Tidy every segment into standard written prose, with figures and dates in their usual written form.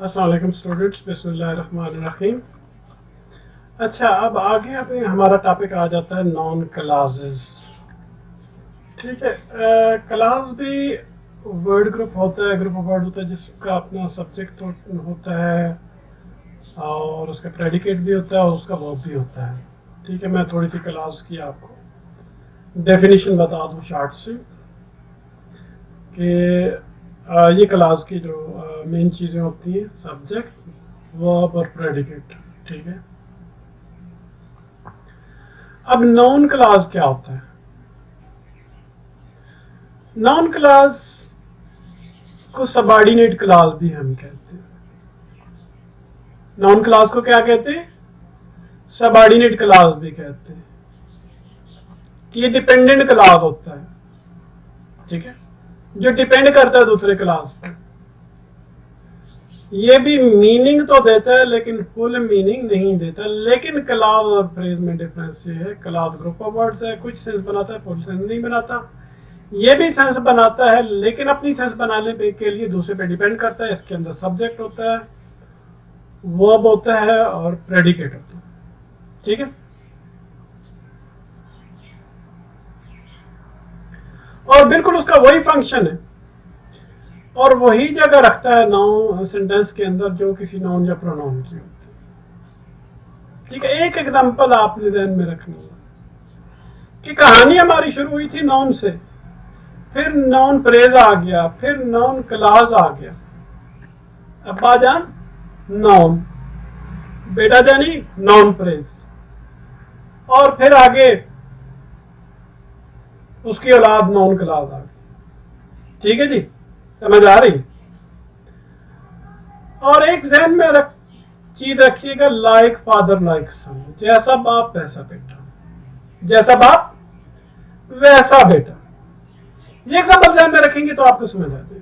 अस्सलाम वालेकुम स्टूडेंट्स, बिस्मिल्लाहिर्रहमानिर्रहीम। अच्छा, अब आगे अभी हमारा टॉपिक आ जाता है नॉन क्लासेस। ठीक है, क्लास भी वर्ड ग्रुप होता है, ग्रुप ऑफ वर्ड होता है जिसका अपना सब्जेक्ट होता है और उसका प्रेडिकेट भी होता है और उसका वर्ब भी होता है। ठीक है, मैं थोड़ी सी क्लास की आपको डेफिनेशन बता दूं शॉर्ट से कि ये क्लास की जो मेन चीज़ें होती हैं सब्जेक्ट, वर्ब और प्रेडिकेट। ठीक है, अब नॉन क्लास क्या होता है? नॉन क्लास को सबऑर्डिनेट क्लास भी हम कहते हैं। नॉन क्लास को क्या कहते हैं? सबऑर्डिनेट क्लास भी कहते हैं कि ये डिपेंडेंट क्लास होता है। ठीक है, जो डिपेंड करता है दूसरे क्लास पर। ये भी मीनिंग तो देता है लेकिन फुल मीनिंग नहीं देता। लेकिन क्लास और फ्रेज में डिफरेंस ये है, क्लास ग्रुप ऑफ वर्ड्स है, कुछ सेंस बनाता है, फुल सेंस नहीं बनाता। ये भी सेंस बनाता है लेकिन अपनी सेंस बनाने के लिए दूसरे पे डिपेंड करता है। इसके अंदर सब्जेक्ट होता है, वर्ब होता है और प्रेडिकेट होता है। ठीक है, और बिल्कुल उसका वही फंक्शन है और वही जगह रखता है नाउन सेंटेंस के अंदर जो किसी नाउन या प्रोनाउन की होती है। ठीक है, एक एग्जांपल आपने ध्यान में रखनी है कि कहानी हमारी शुरू हुई थी नाउन से, फिर नाउन प्रेज आ गया, फिर नाउन क्लास आ गया। अब्बा जान नाउन, बेटा जानी नाउन प्रेज, और फिर आगे उसकी औलाद नाउन क्लास आ गई। ठीक है जी, समझ आ रही? और एक जहन में चीज रखिएगा, लाइक फादर लाइक सन, जैसा बाप वैसा बेटा, जैसा बाप वैसा बेटा। ये एग्जाम्पल ध्यान में रखेंगे तो आपको समझ आ जाएगा।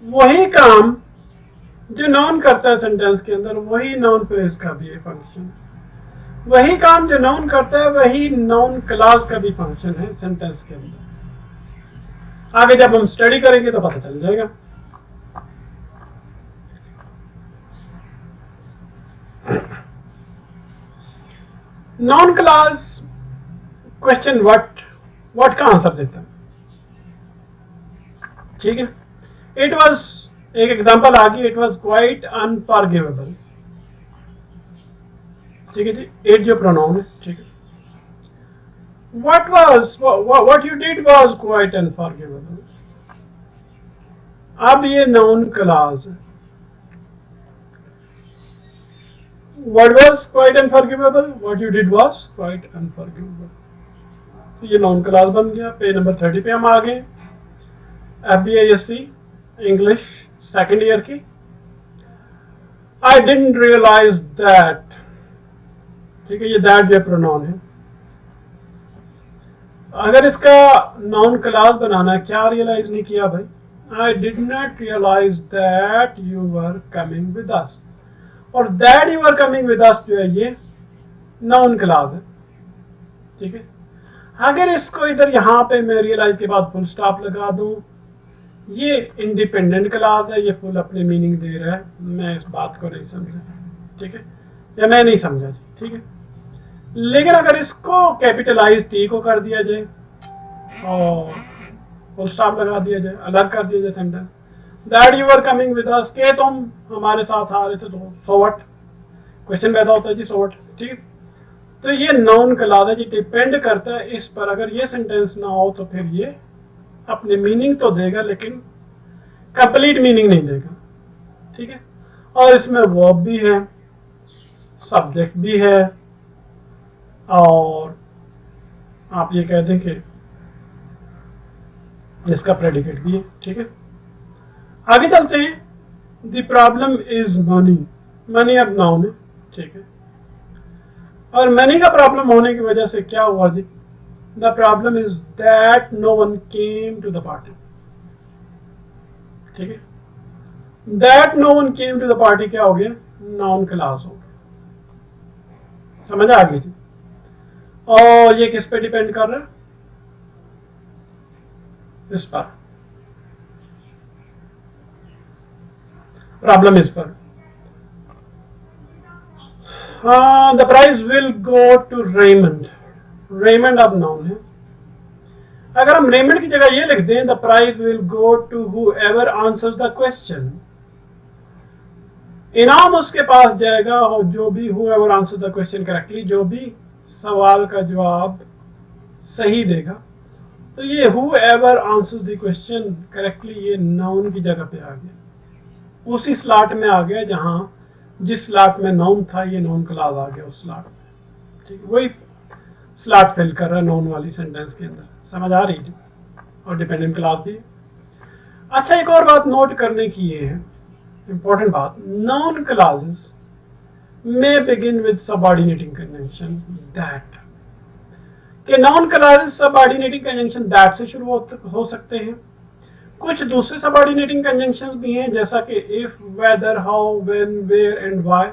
वही काम जो नाउन करता है सेंटेंस के अंदर, वही नाउन प्रेज का भी फंक्शन। वही काम जो नाउन करता है वही नाउन क्लास का भी फंक्शन है सेंटेंस के अंदर। आगे जब हम स्टडी करेंगे तो पता चल जाएगा। नॉन क्लास क्वेश्चन व्हाट का आंसर देता है। ठीक है, इट वाज, एक एग्जांपल आ गई, इट वाज क्वाइट अनफॉरगिवेबल। ठीक है जी, इट जो प्रोनाउन है। ठीक है, what you did was quite unforgivable। अब ये नाउन क्लास है। What was quite unforgivable? What you did was quite unforgivable। तो ये नाउन क्लास बन गया। पेज नंबर 30 पे हम आ गए। FBISC इंग्लिश सेकेंड ईयर की। I didn't realize that। ठीक है, ये दैट जो प्रोनाउन है। अगर इसका नाउन क्लास बनाना है, क्या रियलाइज नहीं किया भाई? I did not realize that you were coming with us। और that you were coming with us जो है ये नाउन क्लास है। ठीक है, अगर इसको इधर यहाँ पे मैं रियलाइज के बाद फुल स्टॉप लगा दूं, ये इंडिपेंडेंट क्लास है, ये फुल अपने मीनिंग दे रहा है। मैं इस बात को नहीं समझा। ठीक है, या मैं नहीं समझा जी। ठीक है, लेकिन अगर इसको कैपिटलाइज टी को कर दिया जाए और फुल स्टॉप लगा दिया जाए, अलग कर दिया जाए sentence, that you are coming with us, के तुम हमारे साथ आ रहे थे, तो सो व्हाट, क्वेश्चन पैदा होता है जी, सो व्हाट। ठीक है, तो ये नाउन क्लास है जी, डिपेंड करता है इस पर। अगर ये सेंटेंस ना हो तो फिर ये अपने मीनिंग तो देगा लेकिन कंप्लीट मीनिंग नहीं देगा। ठीक है, और इसमें वर्ब भी है, सब्जेक्ट भी है, और आप ये कह दें कि इसका प्रेडिकेट भी है। ठीक है, आगे चलते हैं। The problem is money. Money अब नाउन है। ठीक है, और मनी का प्रॉब्लम होने की वजह से क्या हुआ जी? The problem is that no one came to the party. ठीक है, that no one came to the party क्या हो गया? नाउन क्लास हो गया। समझ आ गई जी? और ये किस पे डिपेंड कर रहा है? इस पर। प्रॉब्लम इस पर। The prize will go to Raymond. Raymond अब नाउन है। अगर हम रेमंड की जगह ये लिख दें the prize will go to whoever answers the question, इनाम उसके पास जाएगा और जो भी whoever answers the question correctly, जो भी सवाल का जवाब सही देगा। तो ये whoever answers the question correctly ये नाउन की जगह पे आ गया, उसी स्लॉट में आ गया जहां जिस स्लॉट में नाउन था ये नाउन क्लॉज आ गया उस स्लॉट में। ठीक है, वही स्लॉट फिल कर रहा है नाउन वाली सेंटेंस के अंदर। समझ आ रही थी? और डिपेंडेंट क्लॉज भी। अच्छा, एक और बात नोट करने की ये है, इंपॉर्टेंट बात, नाउन क्लॉजेस में begin with subordinating conjunction that, कि noun clauses subordinating conjunction that से शुरू हो सकते हैं। कुछ दूसरे सबऑर्डिनेटिंग कंजंक्शंस भी हैं जैसा कि if, whether, how, when, where and why.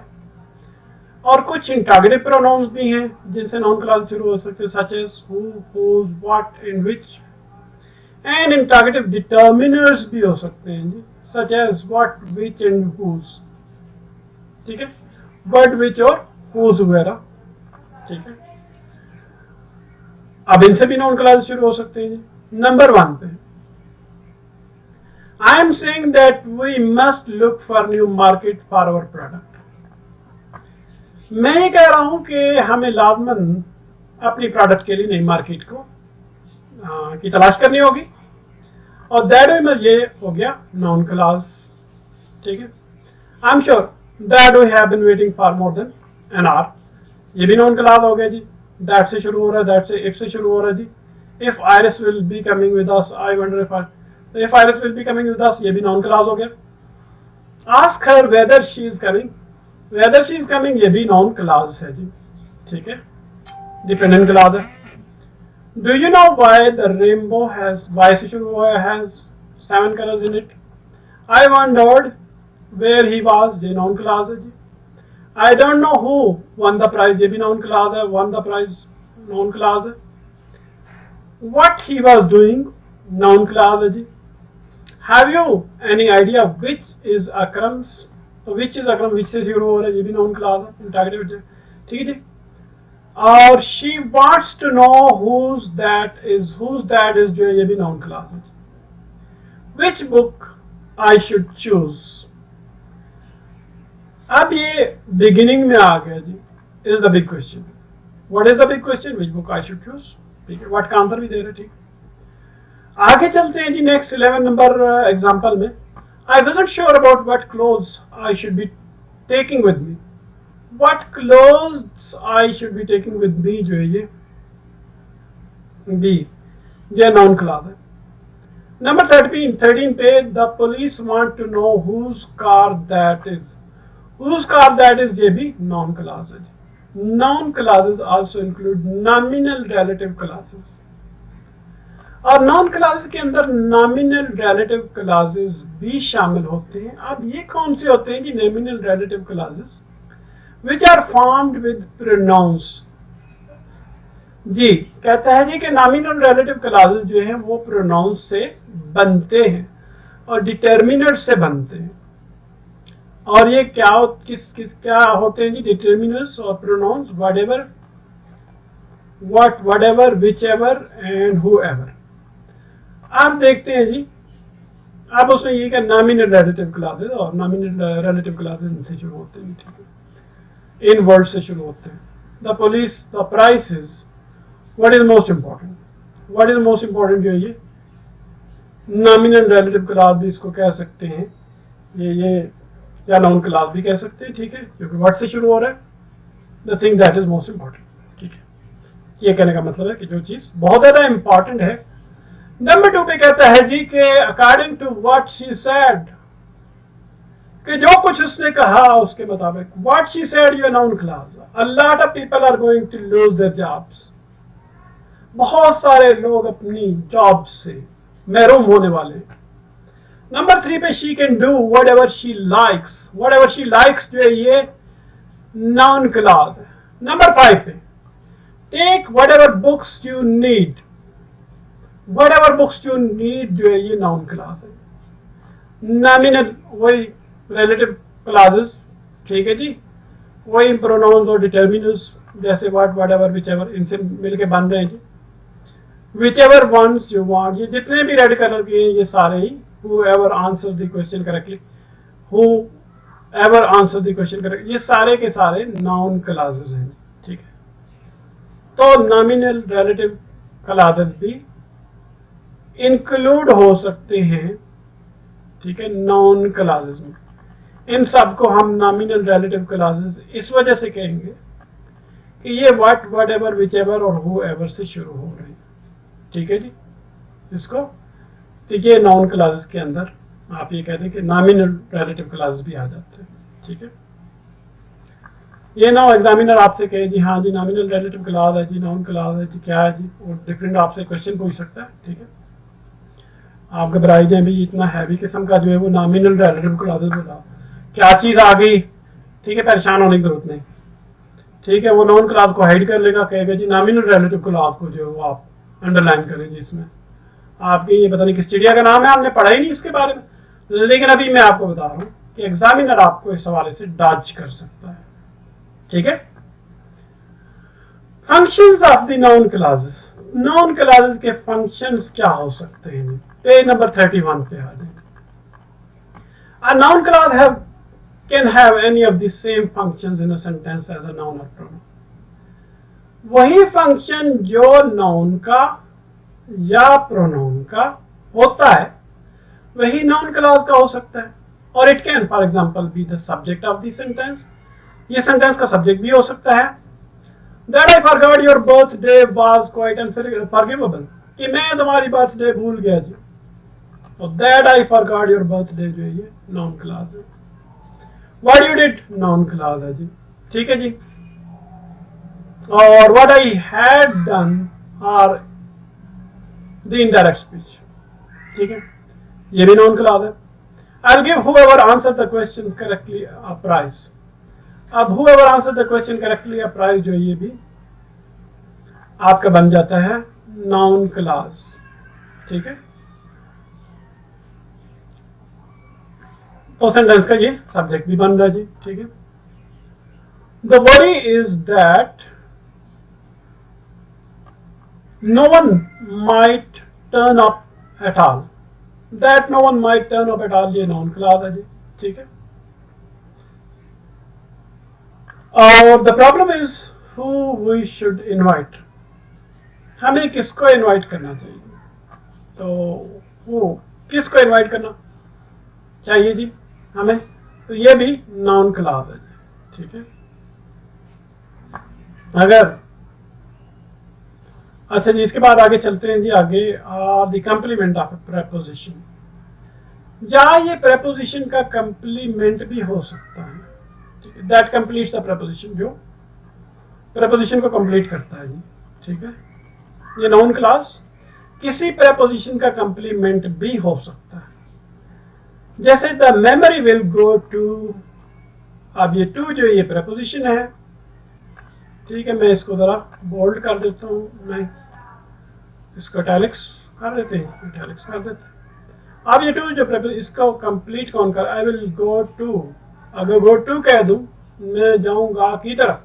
और कुछ इंटरोगेटिव प्रोनाउंस भी हैं जिनसे नाउन क्लॉज शुरू हो सकते हैं, such as who, whose, what and which. And interrogative determiners भी हो सकते हैं जी, such as what, which and whose. ठीक है, बट, व्हिच और हुज वगैरह। ठीक है, अब इनसे भी नाउन क्लॉज शुरू हो सकते हैं जी। नंबर 1 पे I am saying that we must look for new market for our product. मैं ये कह रहा हूं कि हमें लाजमन अपनी प्रोडक्ट के लिए नई मार्केट को की तलाश करनी होगी। और दैट वे में ये हो गया नाउन क्लॉज। ठीक है, I am sure that we have been waiting for more than an hour, ये भी नाउन क्लॉज हो गया जी। दैट से शुरू हो रहा है, दैट से, इफ से शुरू हो रहा है जी। If Iris will be coming with us, I wonder if Iris will be coming with us, ये भी नाउन क्लॉज हो गया। Ask her whether she is coming, whether she is coming ये भी नाउन क्लॉज है जी। ठीक है, डिपेंडेंट क्लॉज है। Do you know why the rainbow has, why से शुरू हुआ है, has 7 colours in it. I wondered where he was, ये नाउन क्लॉज है जी। I don't know who won the prize, ये भी नाउन क्लॉज है, won the prize noun clause है। What he was doing noun clause है जी। Have you any idea which is Akram's, which is Akram, which से शुरू हो रहा है, ये भी नाउन क्लॉज है, इंटरोगेटिव। ठीक है जी। और she wants to know whose that is जो है ये भी नाउन क्लॉज है। Which book I should choose, अब ये बिगिनिंग में आ गया जी, is the big question. What is the big question? Which book I should choose? ठीक है, व्हाट का आंसर भी दे रहे। ठीक, आगे चलते हैं जी नेक्स्ट 11 नंबर एग्जांपल में। I wasn't sure about what clothes I should be taking with me, what clothes I should be taking with me जो है ये बी, ये नाउन क्लॉज है। नंबर 13 पे the police want to know whose car that is, whose car that is ये भी noun clause है। Noun clauses also include nominal relative clauses, और नाउन क्लॉजेस के अंदर नॉमिनल रिलेटिव क्लॉजेस भी शामिल होते हैं। अब ये कौन से होते हैं कि nominal relative clauses which are formed with pronouns जी। कहता है जी कि नॉमिनल रिलेटिव क्लॉजेस जो हैं वो प्रोनाउंस से बनते हैं और डिटर्मिनर से बनते हैं। और ये क्या क्या होते हैं जी, डिटर्मिनर्स और pronouns, whatever, whatever, whichever and whoever. आप देखते हैं जी, अब उसमें ये क्या नॉमिनल रिलेटिव क्लॉजेस, और नॉमिनल रिलेटिव क्लॉजेस इनसे शुरू होते हैं। ठीक है, इन वर्ड से शुरू होते हैं। The police, the prices, what is most important, what is most important जो है ये नॉमिनल रिलेटिव क्लॉज भी इसको कह सकते हैं, ये या नाउन क्लॉज भी कह सकते हैं। ठीक है, क्योंकि वर्ड से शुरू हो रहा है। The thing that is most important. ठीक है, ये कहने का मतलब है कि जो चीज बहुत ज्यादा इंपॉर्टेंट है। नंबर 2 पे कहता है जी कि according to what she said, कि जो कुछ उसने कहा उसके मुताबिक। व्हाट शी सेड ये noun clause. A lot of people are going to lose their jobs, बहुत सारे लोग अपनी जॉब से महरूम होने वाले हैं। नंबर 3 पे she can do whatever she likes, whatever she likes जो है ये नाउन क्लॉज है। नंबर 5 पे take whatever books you need, whatever books you need जो है ये नाउन क्लॉज है। नॉमिनल वही रिलेटिव क्लॉजेस, ठीक है जी, वही प्रोनाउंस और डिटर्मिनर्स जैसे what, whatever, whichever, इनसे मिलके बन रहे हैं जी। Whichever ones you want, ये जितने भी रेड कलर के हैं ये सारे ही whoever answers the question correctly, whoever answers the question correctly, ये सारे के सारे नाउन क्लॉजेस हैं, ठीक है। तो नॉमिनल रिलेटिव क्लॉजेस भी इंक्लूड हो सकते हैं, ठीक है, नाउन क्लॉजेस में। इन सब को हम नॉमिनल रिलेटिव क्लॉजेस इस वजह से कहेंगे कि ये what, whatever, which ever और हु एवर से शुरू हो रहे हैं, ठीक है जी। इसको तो ये नाउन क्लॉजेस के अंदर आप ये कहते हैं कि नॉमिनल रिलेटिव क्लॉजेस भी आ जाते हैं, ठीक है। ये ना एग्जामिनर आपसे कहे जी हाँ जी नॉमिनल रिलेटिव क्लॉज है जी, नाउन क्लॉज है जी, क्या है जी, और डिफरेंट आपसे क्वेश्चन पूछ सकता है, ठीक है। आप घबराई जाए भी, इतना हैवी किस्म का जो है वो नॉमिनल रिलेटिव क्लॉजेस बोला, क्या चीज आ गई, ठीक है, परेशान होने की जरूरत नहीं, ठीक है। वो नाउन क्लॉज को हाइड कर लेगा, कहेगा जी नॉमिनल रिलेटिव क्लॉज को जो है वो आप अंडरलाइन करें जी। इसमें आपके ये पता नहीं किस चिड़िया का नाम है, हमने पढ़ा ही नहीं इसके बारे में, लेकिन अभी मैं आपको बता रहा हूं कि एग्जामिनर आपको इस हवाले से डॉज कर सकता है, ठीक है। Functions of the noun clauses, noun clauses के फंक्शंस क्या हो सकते हैं, पेज नंबर 31 पे आ जाए। A noun clause can have any of the same functions in a sentence as a noun or pronoun. वही फंक्शन जो नाउन का या प्रोनाउन का होता है वही नाउन क्लॉज का हो सकता है, और it can for example be the subject of the sentence, ये सेंटेंस का सब्जेक्ट भी हो सकता है। That I forgot your birthday was quite unforgivable, कि मैं तुम्हारी बर्थडे भूल गया जी, और that I forgot your birthday जो है ये नाउन क्लॉज है। What you did noun clause है जी, ठीक है जी। और व्हाट आई हैड डन और द इनडायरेक्ट स्पीच, ठीक है, ये भी नाउन क्लॉज है। I'll give whoever answered the question correctly a prize. अब whoever answered the question correctly a prize जो ये भी आपका बन जाता है नाउन क्लॉज, ठीक है। तो सेंटेंस का ये सब्जेक्ट भी बन रहा है जी, ठीक है। The worry is that no one might turn up at all. That no one might turn up at all ये नाउन क्लॉज है जी, ठीक है। और the problem is who we should invite, हमें किसको इनवाइट करना चाहिए, तो वो किसको इनवाइट करना चाहिए जी हमें, तो ये भी नाउन क्लॉज है जी, ठीक है। अगर अच्छा जी, इसके बाद आगे चलते हैं जी, आगे द कंप्लीमेंट ऑफ प्रेपोजिशन, जहां ये प्रेपोजिशन का कंप्लीमेंट भी हो सकता है, ठीक है। दैट कंप्लीट्स द प्रेपोजिशन, जो प्रेपोजिशन को कंप्लीट करता है जी, ठीक है। ये नाउन क्लॉज किसी प्रेपोजिशन का कंप्लीमेंट भी हो सकता है, जैसे the memory will go to, अब ये टू जो ये प्रेपोजिशन है, ठीक है। मैं इसको जरा बोल्ड कर देता हूँ, मैं इसको इटैलिक्स कर देते हैं, इटैलिक्स कर देते हैं। अब ये टू जो इसको कंप्लीट कौन कर, आई विल गो टू, अगर गो टू कह दूं मैं जाऊंगा की तरफ,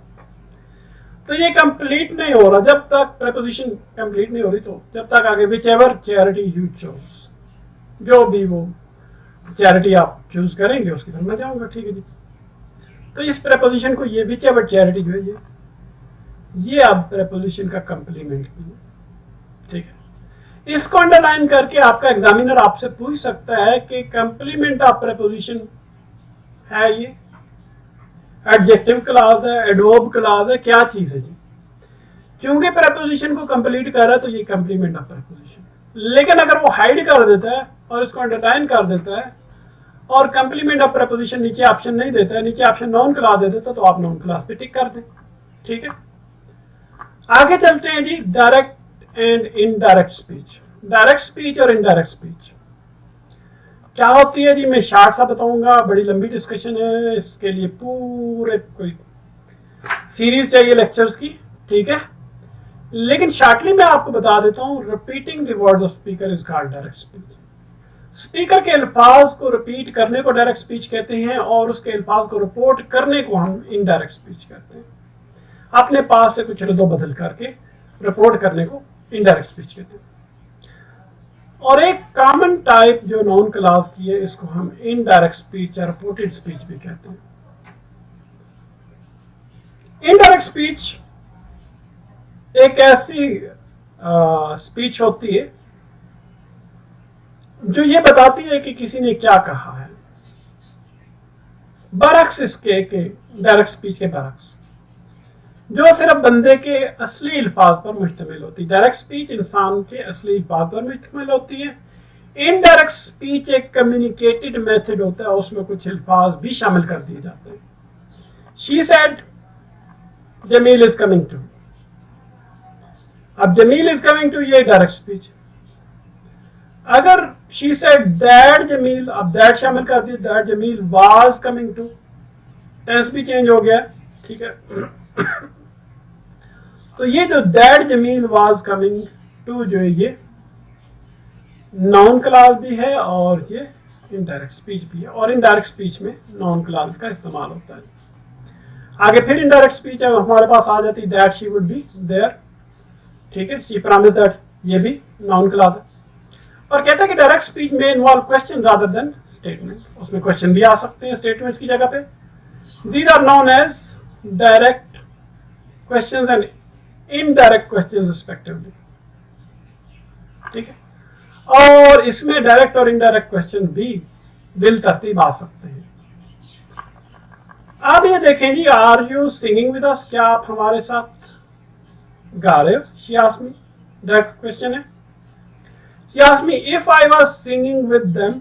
तो ये कंप्लीट नहीं हो रहा जब तक प्रेपोजिशन कंप्लीट नहीं हो रही, तो जब तक आगे which ever charity you choose, जो भी वो चैरिटी आप चूज करेंगे उसकी तरफ मैं जाऊंगा, ठीक है जी। तो इस प्रेपोजिशन को ये विच एवर चैरिटी जो है ये अब प्रेपोजिशन का कंप्लीमेंट भी है, ठीक है। इसको अंडरलाइन करके आपका एग्जामिनर आपसे पूछ सकता है कि कंप्लीमेंट ऑफ प्रेपोजिशन है ये एडजेक्टिव क्लॉज है, एडवर्ब क्लॉज है, क्या चीज है जी। क्योंकि प्रेपोजिशन को कंप्लीट कर रहा है तो ये कंप्लीमेंट ऑफ प्रेपोजिशन, लेकिन अगर वो हाइड कर देता है और इसको अंडरलाइन कर देता है और कंप्लीमेंट ऑफ प्रेपोजिशन नीचे ऑप्शन नहीं देता है, नीचे ऑप्शन नाउन क्लॉज दे देता, तो आप नाउन क्लॉज पे टिक कर दें, ठीक है। आगे चलते हैं जी, direct and indirect speech. Direct speech और इनडायरेक्ट स्पीच क्या होती है जी, मैं शॉर्ट सा बताऊंगा, बड़ी लंबी डिस्कशन है, इसके लिए पूरे कोई सीरीज चाहिए लेक्चर्स की, ठीक है। लेकिन शॉर्टली मैं आपको बता देता हूं, repeating the words of speaker is called direct speech. Speaker के अल्फाज को रिपीट करने को डायरेक्ट स्पीच कहते हैं और उसके अल्फाज को रिपोर्ट करने को हम इनडायरेक्ट स्पीच कहते हैं। अपने पास से कुछ रद्दो बदल करके रिपोर्ट करने को इनडायरेक्ट स्पीच कहते हैं। और एक कॉमन टाइप जो नॉन क्लॉज की है, इसको हम इनडायरेक्ट स्पीच या रिपोर्टेड स्पीच भी कहते हैं। इनडायरेक्ट स्पीच एक ऐसी स्पीच होती है जो ये बताती है कि किसी ने क्या कहा है। बरक्स इसके के डायरेक्ट स्पीच के बरक्स, जो सिर्फ बंदे के असली अल्फाज पर मुश्तमिल होती है। डायरेक्ट स्पीच इंसान के असली अल्फाज पर मुश्तमिल होती है। इनडायरेक्ट स्पीच एक कम्युनिकेटेड मेथड होता है, उसमें कुछ अल्फाज भी शामिल कर दिए जाते हैं। She said Jamil is coming to. अब जमील इज कमिंग टू ये डायरेक्ट स्पीच। अगर शी सेड दैट जमील, अब दैट शामिल कर दिया, that Jamil was coming to, tense भी चेंज हो गया, ठीक है। तो ये जो that Jamil was coming to जो है ये नॉन क्लॉज भी है और ये इनडायरेक्ट स्पीच भी है। और इनडायरेक्ट स्पीच में नॉन क्लॉज का इस्तेमाल होता है। आगे फिर इनडायरेक्ट स्पीच है हमारे पास आ जाती है that she would be there, ठीक है। शी प्रॉमिस दैट, ये भी नॉन क्लॉज है। और कहता है कि डायरेक्ट स्पीच में involve question rather than statement. उसमें क्वेश्चन भी आ सकते हैं स्टेटमेंट्स की जगह पे। These are known as direct questions and indirect questions respectively, ठीक है। और इसमें डायरेक्ट और इनडायरेक्ट क्वेश्चन भी बिल तरतीब आ सकते हैं। आप ये देखें जी, are you singing with us, क्या आप हमारे साथ गा रहे हो? She asked me, direct question है। She asked me if I was singing with them.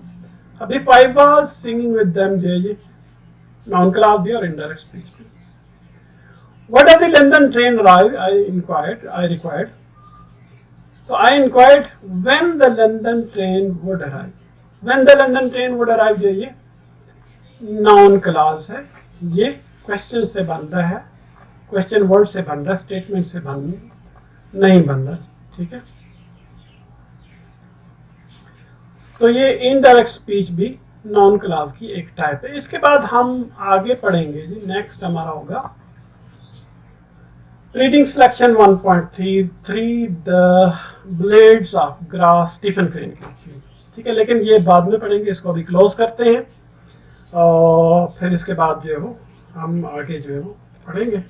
अब if I was singing with them जो है ये noun clause भी और indirect speech भी। What does the London train arrive? I required. So I inquired when the London train would arrive. When the London train would arrive जो ये noun clause है, ये question से बन रहा है, question word से बन रहा है, statement से नहीं बन रहा, ठीक है। तो ये इनडायरेक्ट स्पीच भी नॉन क्लॉज की एक टाइप है। इसके बाद हम आगे पढ़ेंगे जी, नेक्स्ट हमारा होगा reading selection 1.3 the blades of grass, Stephen Crane की, ठीक है। लेकिन ये बाद में पढ़ेंगे, इसको अभी क्लोज करते हैं और फिर इसके बाद जो है वो हम आगे जो है वो पढ़ेंगे।